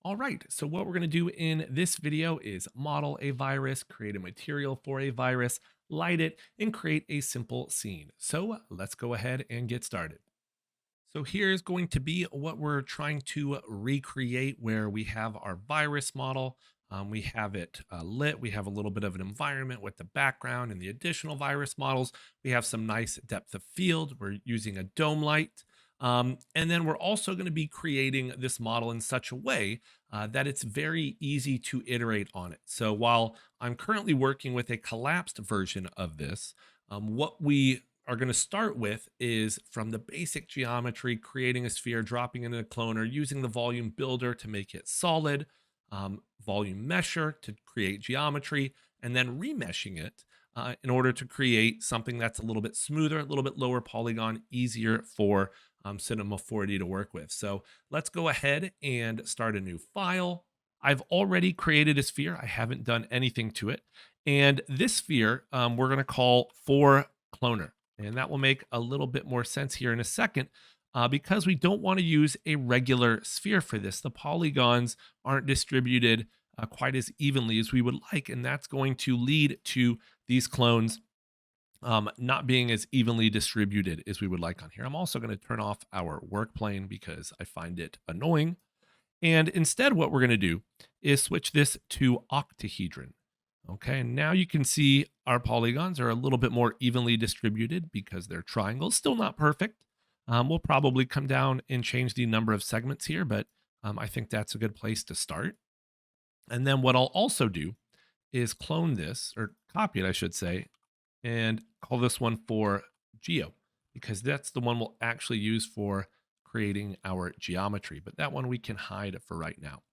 All right, so what we're going to do in this video is model a virus, create a material for a virus, light it, and create a simple scene. So let's go ahead and get started. So here's going to be what we're trying to recreate where we have our virus model. We have it lit. We have a little bit of an environment with the background and the additional virus models. We have some nice depth of field. We're using a dome light. And then we're also going to be creating this model in such a way that it's very easy to iterate on it. So while I'm currently working with a collapsed version of this, what we are going to start with is from the basic geometry, creating a sphere, dropping in a cloner, using the volume builder to make it solid, volume mesher to create geometry, and then remeshing it in order to create something that's a little bit smoother, a little bit lower polygon, easier for Cinema 4D to work with. So let's go ahead and start a new file. I've already created a sphere. I haven't done anything to it. And this sphere we're going to call for cloner. And that will make a little bit more sense here in a second because we don't want to use a regular sphere for this. The polygons aren't distributed quite as evenly as we would like. And that's going to lead to these clones not being as evenly distributed as we would like on here. I'm also going to turn off our work plane because I find it annoying. And instead, what we're going to do is switch this to octahedron. Okay, and now you can see our polygons are a little bit more evenly distributed because they're triangles. Still not perfect. We'll probably come down and change the number of segments here, but I think that's a good place to start. And then what I'll also do is clone this, or copy it, I should say, and call this one for geo, because that's the one we'll actually use for creating our geometry. But that one we can hide for right now.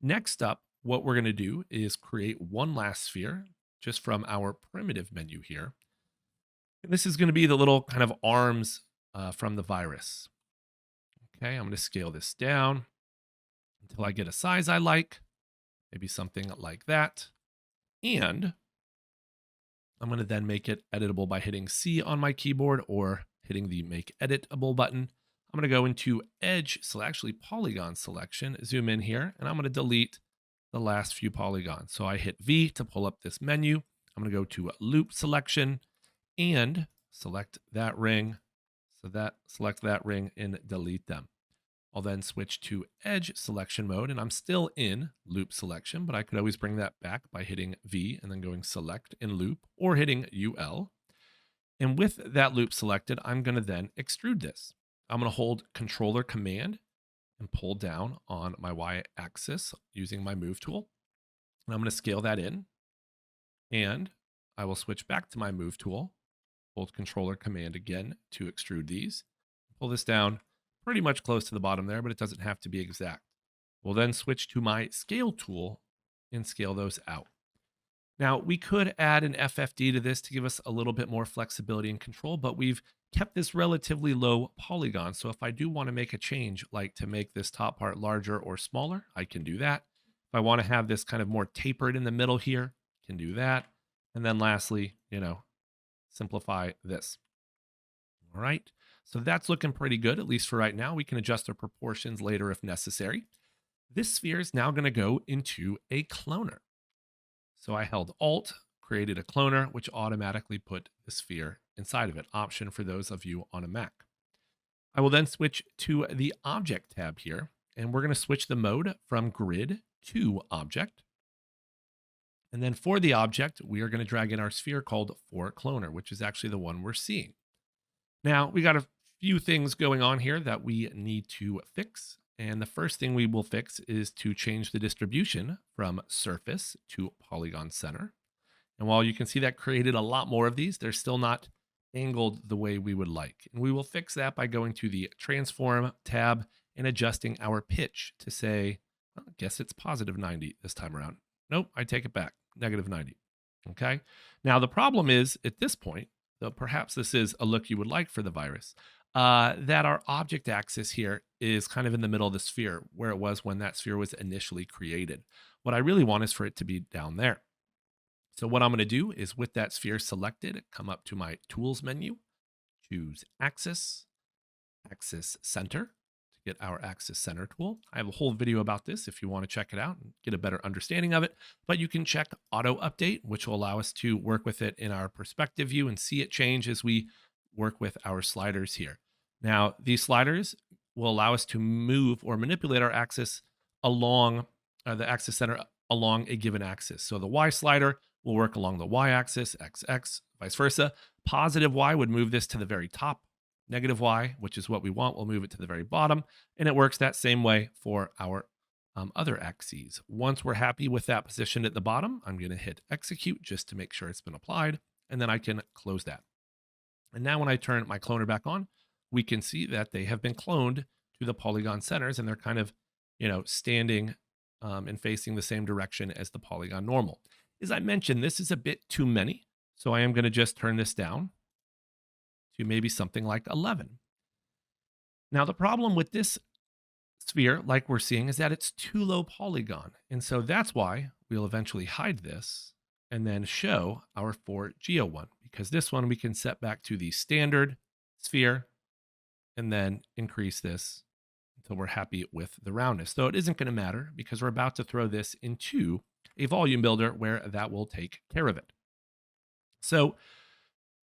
Next up, what we're going to do is create one last sphere just from our primitive menu here. And this is going to be the little kind of arms from the virus. Okay, I'm going to scale this down until I get a size I like, maybe something like that. And I'm going to then make it editable by hitting C on my keyboard or hitting the Make Editable button. I'm going to go into Edge, so actually Polygon selection, zoom in here, and I'm going to delete the last few polygons. So I hit V to pull up this menu. I'm going to go to Loop selection and select that ring. Select that ring and delete them. I'll then switch to edge selection mode, and I'm still in loop selection, but I could always bring that back by hitting V and then going select in loop or hitting UL. And with that loop selected, I'm going to then extrude this. I'm going to hold controller command and pull down on my Y axis using my move tool. And I'm going to scale that in. And I will switch back to my move tool, hold controller command again to extrude these, pull this down pretty much close to the bottom there, but it doesn't have to be exact. We'll then switch to my scale tool and scale those out. Now, we could add an FFD to this to give us a little bit more flexibility and control, but we've kept this relatively low polygon. So if I do want to make a change, like to make this top part larger or smaller, I can do that. If I want to have this kind of more tapered in the middle here, I can do that. And then lastly, simplify this. All right. So that's looking pretty good, at least for right now. We can adjust our proportions later if necessary. This sphere is now going to go into a cloner. So I held Alt, created a cloner, which automatically put the sphere inside of it. Option for those of you on a Mac. I will then switch to the Object tab here, and we're going to switch the mode from Grid to Object. And then for the object, we are going to drag in our sphere called for cloner, which is actually the one we're seeing. Now, we got a few things going on here that we need to fix. And the first thing we will fix is to change the distribution from surface to polygon center. And while you can see that created a lot more of these, they're still not angled the way we would like. And we will fix that by going to the transform tab and adjusting our pitch to say, well, I guess it's positive 90 this time around. Nope, I take it back, negative 90. Okay. Now, the problem is at this point, though perhaps this is a look you would like for the virus, that our object axis here is kind of in the middle of the sphere where it was when that sphere was initially created. What I really want is for it to be down there. So what I'm going to do is with that sphere selected, come up to my tools menu, choose axis, axis center to get our axis center tool. I have a whole video about this if you want to check it out and get a better understanding of it. But you can check auto update, which will allow us to work with it in our perspective view and see it change as we work with our sliders here. Now, these sliders will allow us to move or manipulate our axis along the axis center along a given axis. So the Y slider will work along the Y axis, XX, vice versa. Positive Y would move this to the very top. Negative Y, which is what we want, will move it to the very bottom. And it works that same way for our other axes. Once we're happy with that position at the bottom, I'm going to hit execute just to make sure it's been applied. And then I can close that. And now when I turn my cloner back on, we can see that they have been cloned to the polygon centers and they're kind of, standing and facing the same direction as the polygon normal. As I mentioned, this is a bit too many. So I am going to just turn this down to maybe something like 11. Now, the problem with this sphere, like we're seeing, is that it's too low polygon. And so that's why we'll eventually hide this and then show our 4Geo one, because this one we can set back to the standard sphere and then increase this until we're happy with the roundness. Though it isn't going to matter because we're about to throw this into a volume builder where that will take care of it. So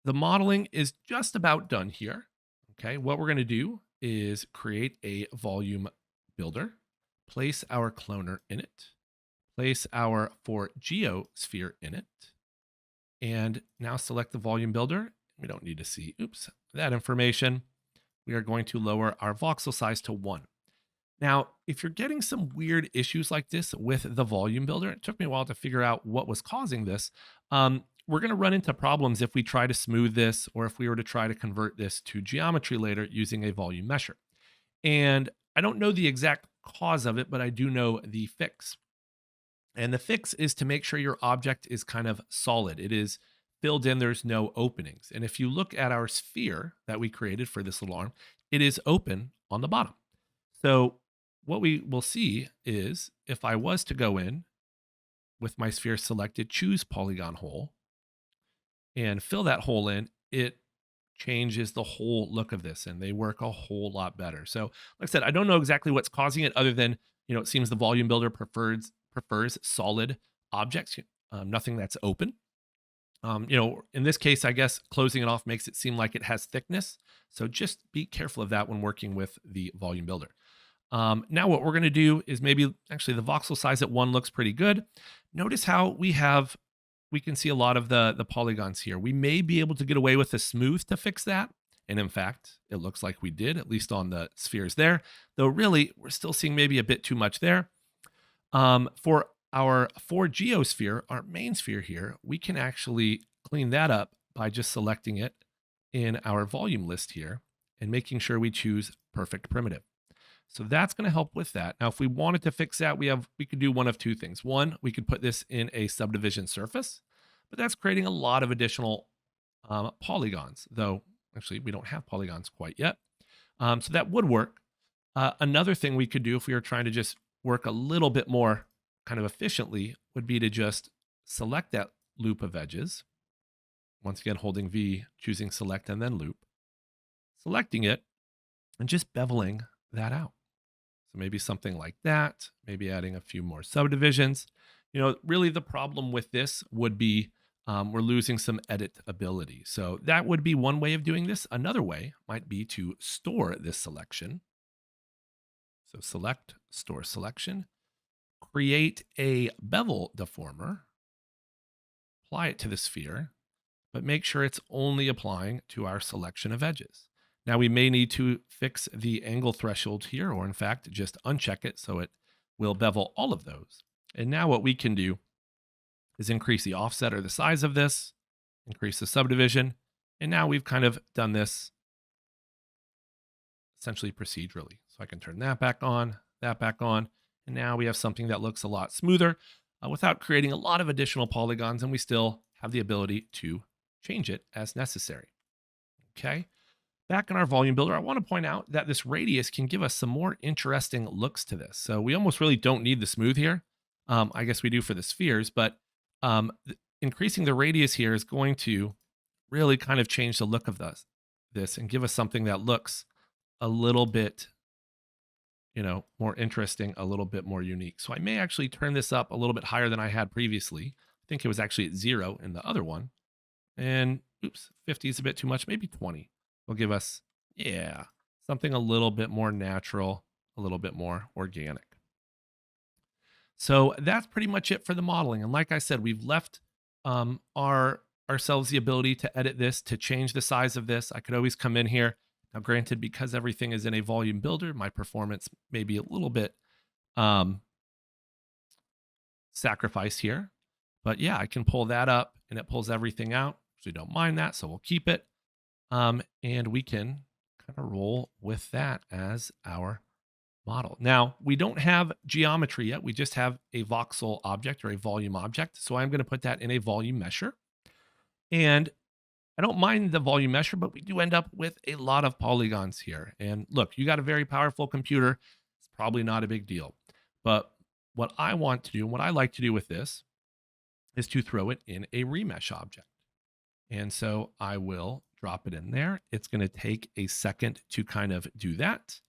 the modeling is just about done here. Okay, what we're going to do is create a volume builder, place our cloner in it, place our 4Geo sphere in it, and now select the volume builder. We don't need to see, that information. We are going to lower our voxel size to 1. Now, if you're getting some weird issues like this with the volume builder, it took me a while to figure out what was causing this. We're going to run into problems if we try to smooth this or if we were to try to convert this to geometry later using a volume mesher. And I don't know the exact cause of it, but I do know the fix. And the fix is to make sure your object is kind of solid. It is filled in, there's no openings. And if you look at our sphere that we created for this little arm, it is open on the bottom. So what we will see is if I was to go in with my sphere selected, choose polygon hole, and fill that hole in, it changes the whole look of this and they work a whole lot better. So like I said, I don't know exactly what's causing it other than, it seems the volume builder prefers solid objects, nothing that's open. In this case, I guess closing it off makes it seem like it has thickness. So just be careful of that when working with the volume builder. Now what we're going to do is actually the voxel size at 1 looks pretty good. Notice how we can see a lot of the polygons here. We may be able to get away with a smooth to fix that. And in fact, it looks like we did, at least on the spheres there, though really we're still seeing maybe a bit too much there. For our 4Geo sphere, our main sphere here, we can actually clean that up by just selecting it in our volume list here and making sure we choose perfect primitive. So that's going to help with that. Now, if we wanted to fix that, we could do one of two things. One, we could put this in a subdivision surface, but that's creating a lot of additional polygons, though actually we don't have polygons quite yet. So that would work. Another thing we could do if we were trying to just work a little bit more kind of efficiently would be to just select that loop of edges. Once again, holding V, choosing select and then loop, selecting it and just beveling that out. So maybe something like that, maybe adding a few more subdivisions. Really the problem with this would be we're losing some editability. So that would be one way of doing this. Another way might be to store this selection. So select, store selection, create a bevel deformer, apply it to the sphere, but make sure it's only applying to our selection of edges. Now we may need to fix the angle threshold here, or in fact, just uncheck it so it will bevel all of those. And now what we can do is increase the offset or the size of this, increase the subdivision, and now we've kind of done this essentially procedurally. So I can turn that back on, and now we have something that looks a lot smoother without creating a lot of additional polygons, and we still have the ability to change it as necessary. Okay. Back in our volume builder, I want to point out that this radius can give us some more interesting looks to this. So we almost really don't need the smooth here. I guess we do for the spheres, but increasing the radius here is going to really kind of change the look of this and give us something that looks a little bit more interesting, a little bit more unique. So I may actually turn this up a little bit higher than I had previously. I think it was actually at 0 in the other one. And oops, 50 is a bit too much. Maybe 20 will give us, yeah, something a little bit more natural, a little bit more organic. So that's pretty much it for the modeling. And like I said, we've left ourselves the ability to edit this, to change the size of this. I could always come in here. Now, granted, because everything is in a volume builder, my performance may be a little bit um, sacrificed here. But yeah, I can pull that up and it pulls everything out. So we don't mind that, so we'll keep it. And we can kind of roll with that as our model. Now, we don't have geometry yet. We just have a voxel object or a volume object. So I'm going to put that in a volume mesher. And I don't mind the volume mesher, but we do end up with a lot of polygons here. And look, you got a very powerful computer. It's probably not a big deal. But what I want to do and what I like to do with this is to throw it in a remesh object. And so I will drop it in there. It's going to take a second to kind of do that.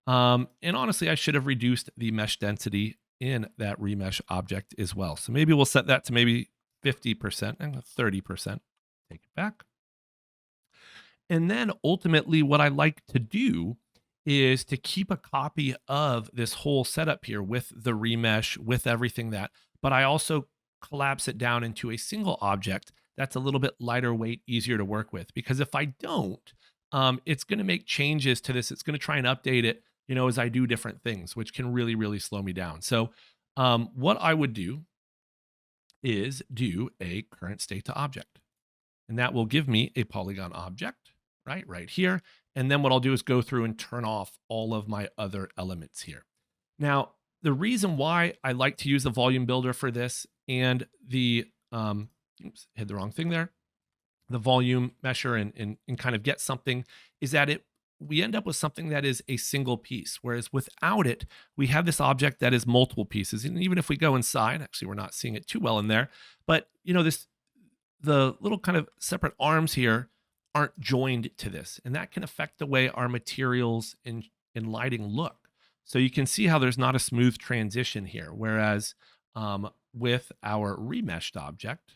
And honestly, I should have reduced the mesh density in that remesh object as well. So maybe we'll set that to maybe 50% and 30%. Take it back. And then ultimately, what I like to do is to keep a copy of this whole setup here with the remesh, with everything that, but I also collapse it down into a single object that's a little bit lighter weight, easier to work with. Because if I don't, it's going to make changes to this. It's going to try and update it, as I do different things, which can really, really slow me down. So what I would do is do a current state to object. And that will give me a polygon object, right here. And then what I'll do is go through and turn off all of my other elements here. Now, the reason why I like to use the volume builder for this and the, oops, hit the wrong thing there, the volume mesher and kind of get something is that we end up with something that is a single piece. Whereas without it, we have this object that is multiple pieces. And even if we go inside, actually, we're not seeing it too well in there, but the little kind of separate arms here aren't joined to this. And that can affect the way our materials and lighting look. So you can see how there's not a smooth transition here. Whereas with our remeshed object,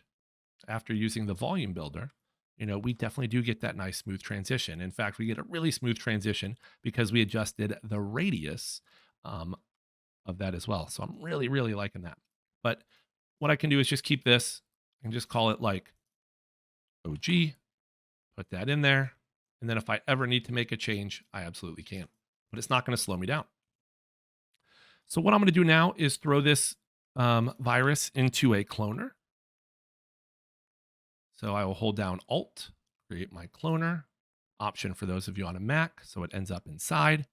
after using the volume builder, we definitely do get that nice smooth transition. In fact, we get a really smooth transition because we adjusted the radius of that as well. So I'm really, really liking that. But what I can do is just keep this and just call it like OG, put that in there. And then if I ever need to make a change, I absolutely can. But it's not going to slow me down. So what I'm going to do now is throw this virus into a cloner. So I will hold down Alt, create my cloner, Option for those of you on a Mac, so it ends up inside.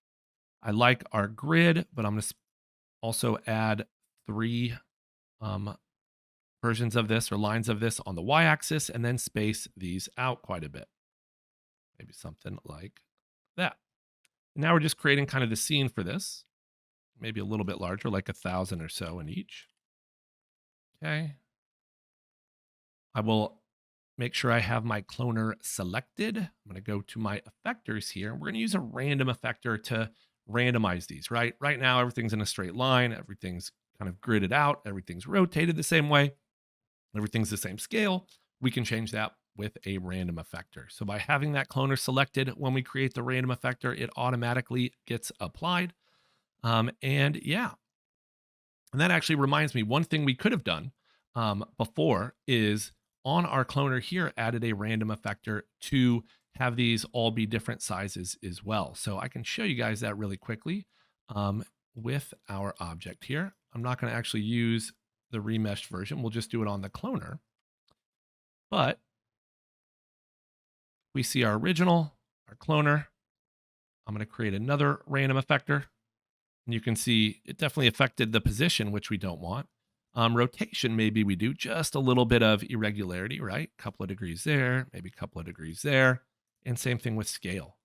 I like our grid, but I'm going to also add 3 versions of this or lines of this on the y-axis and then space these out quite a bit. Maybe something like that. Now we're just creating kind of the scene for this. Maybe a little bit larger, like 1,000 or so in each. Okay. I will make sure I have my cloner selected. I'm going to go to my effectors here. We're going to use a random effector to randomize these, right? Right now, everything's in a straight line. Everything's kind of gridded out. Everything's rotated the same way. Everything's the same scale. We can change that with a random effector. So by having that cloner selected, when we create the random effector, it automatically gets applied. And yeah, and that actually reminds me, one thing we could have done before is on our cloner here, added a random effector to have these all be different sizes as well. So I can show you guys that really quickly with our object here. I'm not going to actually use the remeshed version. We'll just do it on the cloner. But we see our original, our cloner. I'm going to create another random effector. And you can see it definitely affected the position, which we don't want. Rotation, maybe we do just a little bit of irregularity, right? A couple of degrees there, maybe a couple of degrees there. And same thing with scale.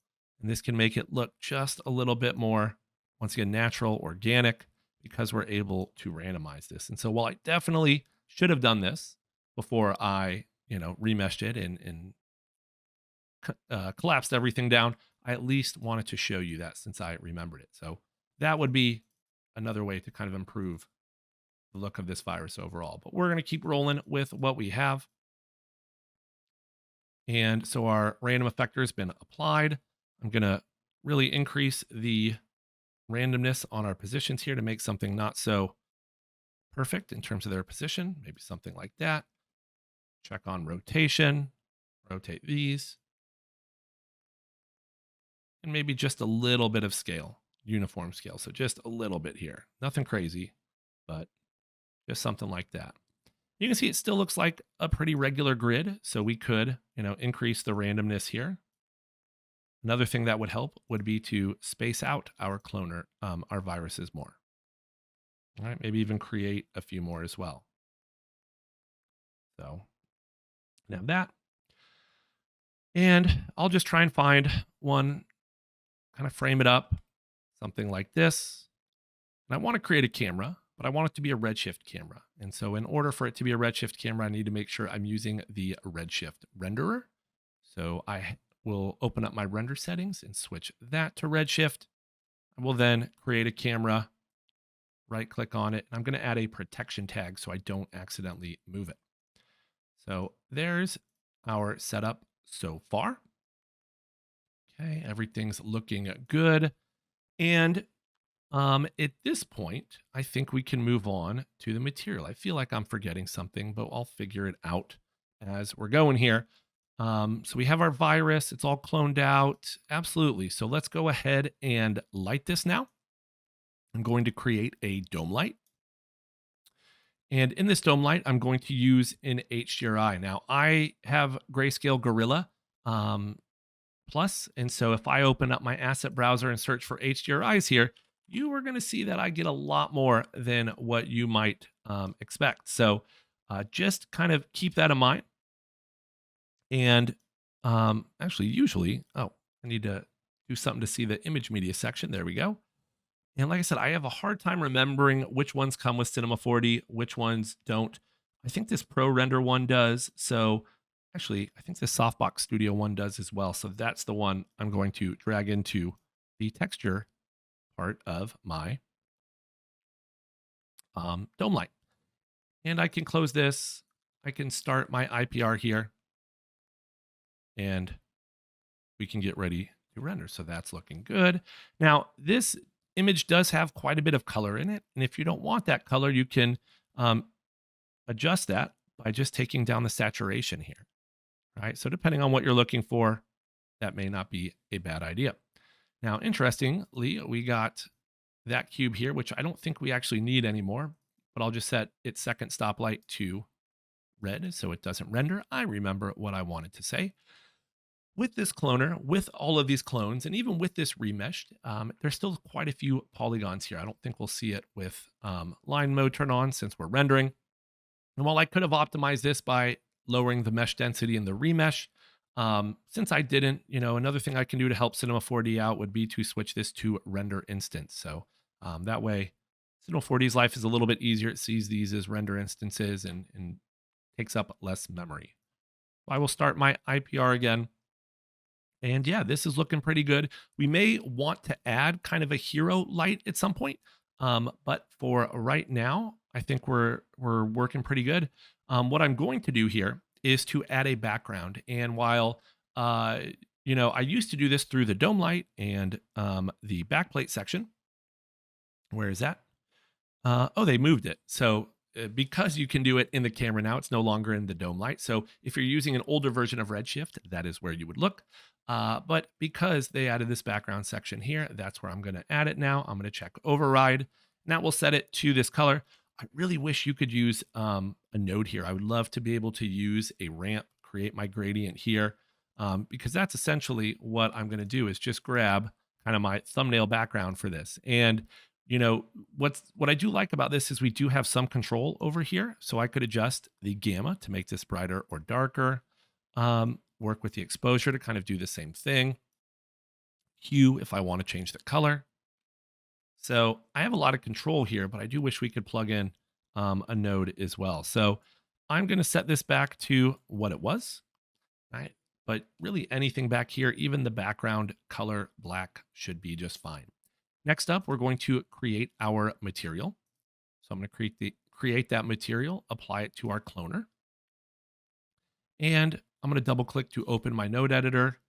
And this can make it look just a little bit more, once again, natural, organic, because we're able to randomize this. And so while I definitely should have done this before I, remeshed it and collapsed everything down, I at least wanted to show you that since I remembered it. So that would be another way to kind of improve the look of this virus overall. But we're going to keep rolling with what we have. And so our random effector has been applied. I'm going to really increase the randomness on our positions here to make something not so perfect in terms of their position, maybe something like that. Check on rotation, rotate these, and maybe just a little bit of scale, uniform scale. So just a little bit here, nothing crazy, but just something like that. You can see it still looks like a pretty regular grid. So we could, increase the randomness here. Another thing that would help would be to space out our cloner, our viruses more. All right, maybe even create a few more as well. So now that, and I'll just try and find one, kind of frame it up, something like this. And I want to create a camera, but I want it to be a redshift camera. And so in order for it to be a redshift camera, I need to make sure I'm using the redshift renderer. So I will open up my render settings and switch that to redshift. I will then create a camera, right click on it. And I'm going to add a protection tag so I don't accidentally move it. So there's our setup so far. Okay, everything's looking good. And at this point, I think we can move on to the material. I feel like I'm forgetting something, but I'll figure it out as we're going here. So we have our virus. It's all cloned out. Absolutely. So let's go ahead and light this now. I'm going to create a dome light. And in this dome light, I'm going to use an HDRI. Now, I have Grayscale Gorilla Plus, and so if I open up my asset browser and search for HDRIs here, you are going to see that I get a lot more than what you might expect. So just kind of keep that in mind. And actually, usually, I need to do something to see the image media section. There we go. And like I said, I have a hard time remembering which ones come with Cinema 4D, which ones don't. I think this Pro Render one does. So actually, I think this Softbox Studio one does as well. So that's the one I'm going to drag into the texture part of my dome light. And I can close this. I can start my IPR here. And we can get ready to render. So that's looking good. Now, this image does have quite a bit of color in it. And if you don't want that color, you can adjust that by just taking down the saturation here. Right? So depending on what you're looking for, that may not be a bad idea. Now, interestingly, we got that cube here, which I don't think we actually need anymore, but I'll just set its second stoplight to red so it doesn't render. I remember what I wanted to say. With this cloner, with all of these clones, and even with this remeshed, there's still quite a few polygons here. I don't think we'll see it with line mode turned on since we're rendering. And while I could have optimized this by lowering the mesh density in the remesh, since I didn't, another thing I can do to help Cinema 4D out would be to switch this to render instance. So that way, Cinema 4D's life is a little bit easier. It sees these as render instances and takes up less memory. I will start my IPR again. And yeah, this is looking pretty good. We may want to add kind of a hero light at some point. But for right now, I think we're working pretty good. What I'm going to do here is to add a background. And while, I used to do this through the dome light and the backplate section. Where is that? They moved it. So because you can do it in the camera now, it's no longer in the dome light. So if you're using an older version of Redshift, that is where you would look. But because they added this background section here, that's where I'm going to add it now. I'm going to check override. Now we'll set it to this color. I really wish you could use a node here. I would love to be able to use a ramp, create my gradient here, because that's essentially what I'm going to do is just grab kind of my thumbnail background for this. And what I do like about this is we do have some control over here. So I could adjust the gamma to make this brighter or darker, work with the exposure to kind of do the same thing. Hue if I want to change the color. So I have a lot of control here, but I do wish we could plug in a node as well. So I'm going to set this back to what it was, right? But really anything back here, even the background color black should be just fine. Next up, we're going to create our material. So I'm going to create that material, apply it to our cloner, and I'm going to double click to open my node editor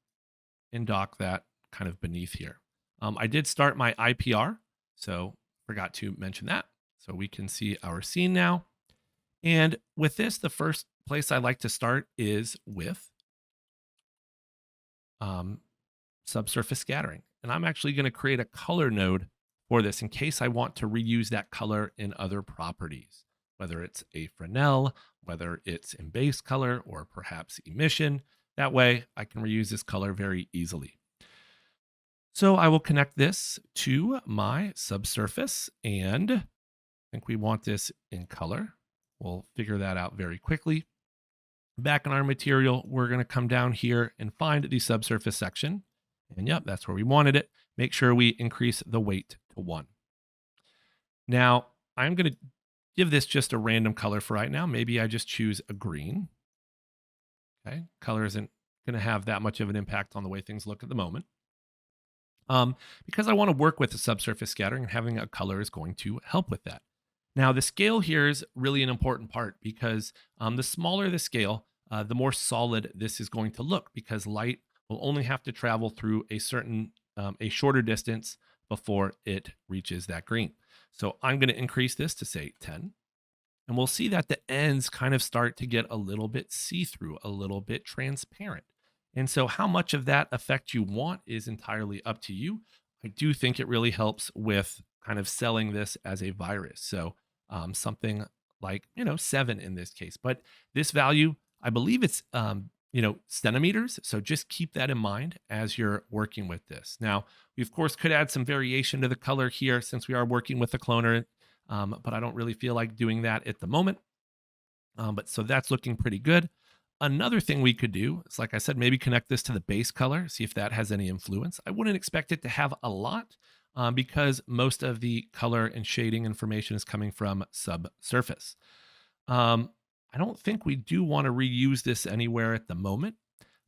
and dock that kind of beneath here. I did start my IPR, so forgot to mention that. So we can see our scene now. And with this, the first place I like to start is with um, subsurface scattering. And I'm actually going to create a color node for this in case I want to reuse that color in other properties, whether it's a Fresnel, whether it's in base color, or perhaps emission. That way I can reuse this color very easily. So I will connect this to my subsurface, and I think we want this in color. We'll figure that out very quickly. Back in our material, we're going to come down here and find the subsurface section. And yep, that's where we wanted it. Make sure we increase the weight to 1. Now, I'm going to give this just a random color for right now. Maybe I just choose a green. Okay, color isn't going to have that much of an impact on the way things look at the moment. Because I want to work with the subsurface scattering, and having a color is going to help with that. Now, the scale here is really an important part because the smaller the scale, the more solid this is going to look, because light will only have to travel through a shorter distance before it reaches that green. So I'm going to increase this to say 10. And we'll see that the ends kind of start to get a little bit see-through, a little bit transparent. And so how much of that effect you want is entirely up to you. I do think it really helps with kind of selling this as a virus. So something like, 7 in this case. But this value, I believe it's, centimeters. So just keep that in mind as you're working with this. Now, we of course could add some variation to the color here since we are working with a cloner, but I don't really feel like doing that at the moment. But so that's looking pretty good. Another thing we could do is, like I said, maybe connect this to the base color, see if that has any influence. I wouldn't expect it to have a lot because most of the color and shading information is coming from subsurface. I don't think we do want to reuse this anywhere at the moment,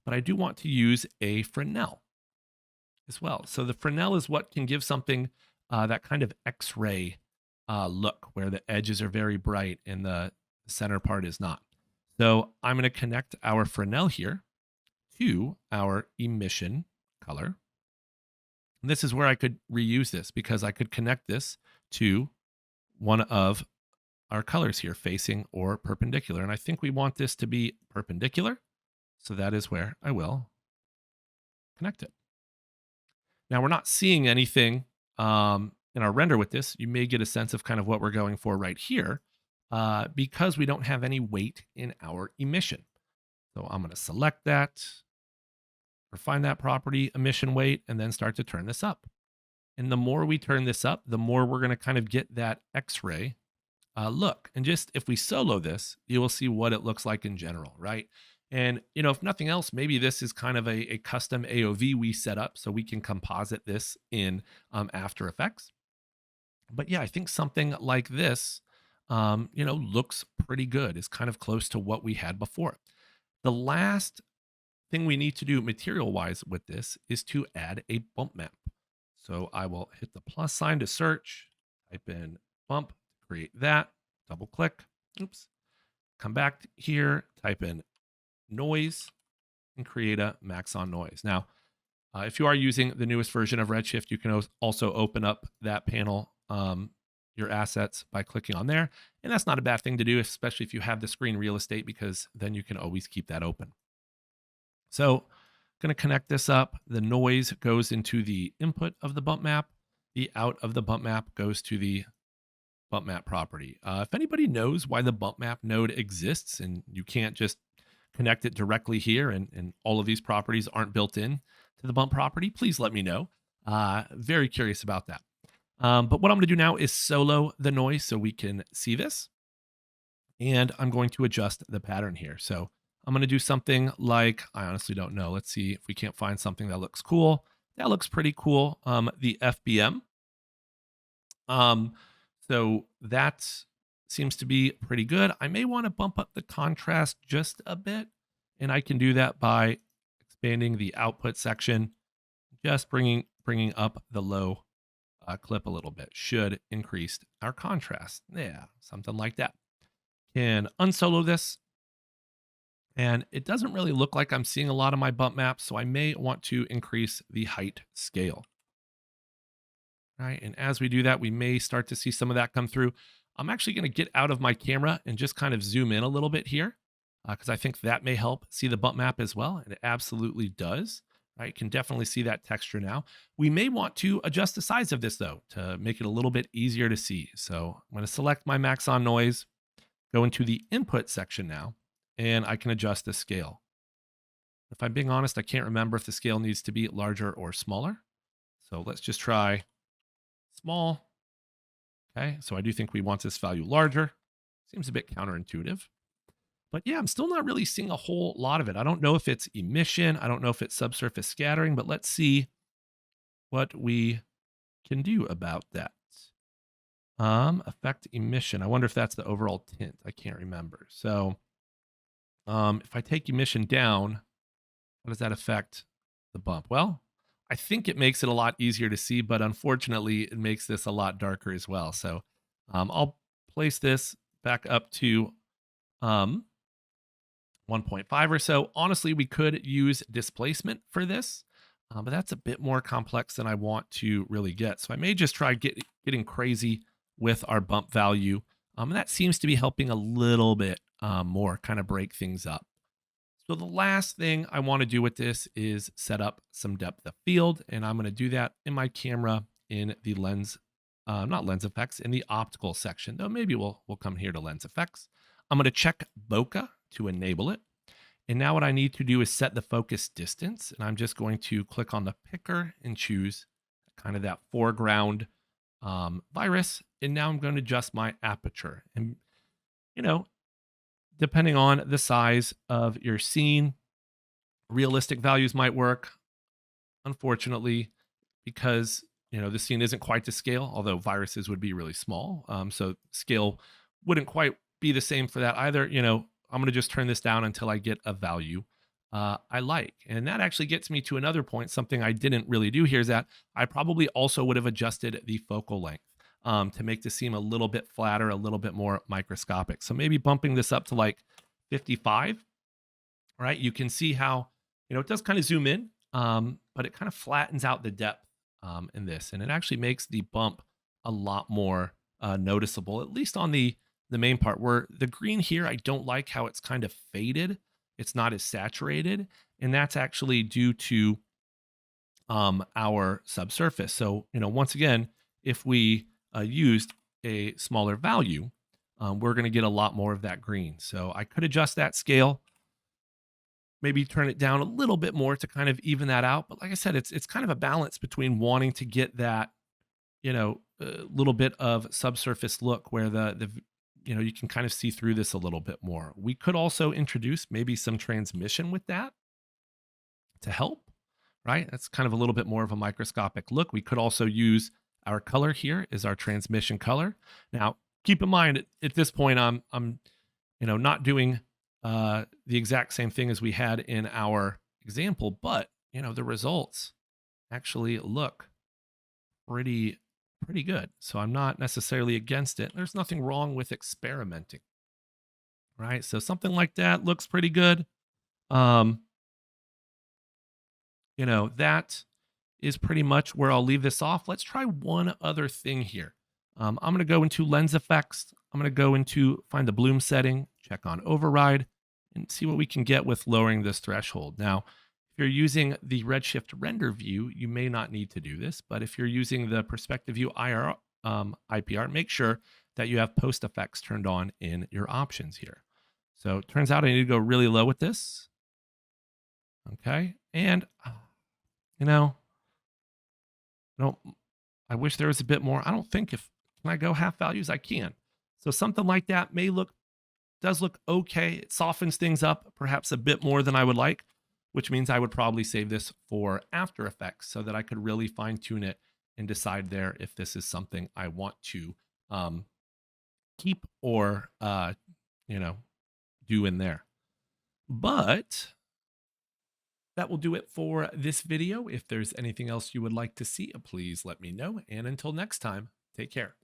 but I do want to use a Fresnel as well. So the Fresnel is what can give something that kind of X-ray look, where the edges are very bright and the center part is not. So I'm going to connect our Fresnel here to our emission color. And this is where I could reuse this, because I could connect this to one of our colors here, facing or perpendicular. And I think we want this to be perpendicular. So that is where I will connect it. Now we're not seeing anything in our render with this. You may get a sense of kind of what we're going for right here because we don't have any weight in our emission. So I'm going to select that, refine that property, emission weight, and then start to turn this up. And the more we turn this up, the more we're going to kind of get that X-ray look. And just if we solo this, you will see what it looks like in general, right? And, if nothing else, maybe this is kind of a custom AOV we set up so we can composite this in After Effects. But yeah, I think something like this, looks pretty good. It's kind of close to what we had before. The last thing we need to do material-wise with this is to add a bump map. So I will hit the plus sign to search, type in bump, create that, double click, oops, come back here, type in noise, and create a max on noise. Now, if you are using the newest version of Redshift, you can also open up that panel, your assets, by clicking on there. And that's not a bad thing to do, especially if you have the screen real estate, because then you can always keep that open. So I'm going to connect this up. The noise goes into the input of the bump map. The out of the bump map goes to the bump map property. If anybody knows why the bump map node exists and you can't just connect it directly here and all of these properties aren't built in to the bump property, please let me know. Very curious about that. But what I'm going to do now is solo the noise so we can see this. And I'm going to adjust the pattern here. So I'm going to do something like, I honestly don't know. Let's see if we can't find something that looks cool. That looks pretty cool. The FBM. So that seems to be pretty good. I may want to bump up the contrast just a bit, and I can do that by expanding the output section, just bringing up the low clip a little bit. Should increase our contrast. Yeah, something like that. Can unsolo this. And it doesn't really look like I'm seeing a lot of my bump maps, so I may want to increase the height scale. Right, and as we do that, we may start to see some of that come through. I'm actually going to get out of my camera and just kind of zoom in a little bit here because I think that may help see the bump map as well, and it absolutely does. Right, you can definitely see that texture now. We may want to adjust the size of this though to make it a little bit easier to see. So I'm going to select my max on noise, go into the input section now, and I can adjust the scale. If I'm being honest, I can't remember if the scale needs to be larger or smaller. So let's just try small. Okay, so I do think we want this value larger. Seems a bit counterintuitive. But yeah, I'm still not really seeing a whole lot of it. I don't know if it's emission. I don't know if it's subsurface scattering, but let's see what we can do about that. Affect emission. I wonder if that's the overall tint. I can't remember. So if I take emission down, how does that affect the bump? Well, I think it makes it a lot easier to see, but unfortunately, it makes this a lot darker as well. So I'll place this back up to um, 1.5 or so. Honestly, we could use displacement for this, but that's a bit more complex than I want to really get. So I may just try getting crazy with our bump value. And that seems to be helping a little bit more kind of break things up. So the last thing I want to do with this is set up some depth of field, and I'm going to do that in my camera in the lens, not lens effects, in the optical section. Though maybe we'll come here to lens effects. I'm going to check bokeh to enable it. And now what I need to do is set the focus distance, and I'm just going to click on the picker and choose kind of that foreground virus. And now I'm going to adjust my aperture. And you know, depending on the size of your scene, realistic values might work. Unfortunately, because the scene isn't quite to scale, although viruses would be really small, so scale wouldn't quite be the same for that either. I'm going to just turn this down until I get a value I like, and that actually gets me to another point. Something I didn't really do here is that I probably also would have adjusted the focal length to make this seem a little bit flatter, a little bit more microscopic. So maybe bumping this up to like 55. Right, you can see how it does kind of zoom in, but it kind of flattens out the depth in this, and it actually makes the bump a lot more noticeable, at least on the main part. Where the green here, I don't like how it's kind of faded. It's not as saturated, and that's actually due to our subsurface. So once again, if we used a smaller value, we're going to get a lot more of that green. So I could adjust that scale, maybe turn it down a little bit more to kind of even that out. But like I said, it's kind of a balance between wanting to get that, little bit of subsurface look where the you can kind of see through this a little bit more. We could also introduce maybe some transmission with that to help, right? That's kind of a little bit more of a microscopic look. We could also use our color here is our transmission color. Now, keep in mind at this point, I'm not doing the exact same thing as we had in our example, but the results actually look pretty good. So I'm not necessarily against it. There's nothing wrong with experimenting, right? So something like that looks pretty good. Um, that is pretty much where I'll leave this off. Let's try one other thing here. I'm going to go into lens effects. I'm going to go into find the bloom setting, check on override, and see what we can get with lowering this threshold. Now, if you're using the Redshift render view, you may not need to do this, but if you're using the perspective view IPR, make sure that you have post effects turned on in your options here. So it turns out I need to go really low with this. Okay. And, no, I wish there was a bit more. I don't think can I go half values? I can. So something like that does look okay. It softens things up perhaps a bit more than I would like, which means I would probably save this for After Effects so that I could really fine tune it and decide there if this is something I want to keep or, do in there. But That will do it for this video. If there's anything else you would like to see, please let me know. And until next time, take care.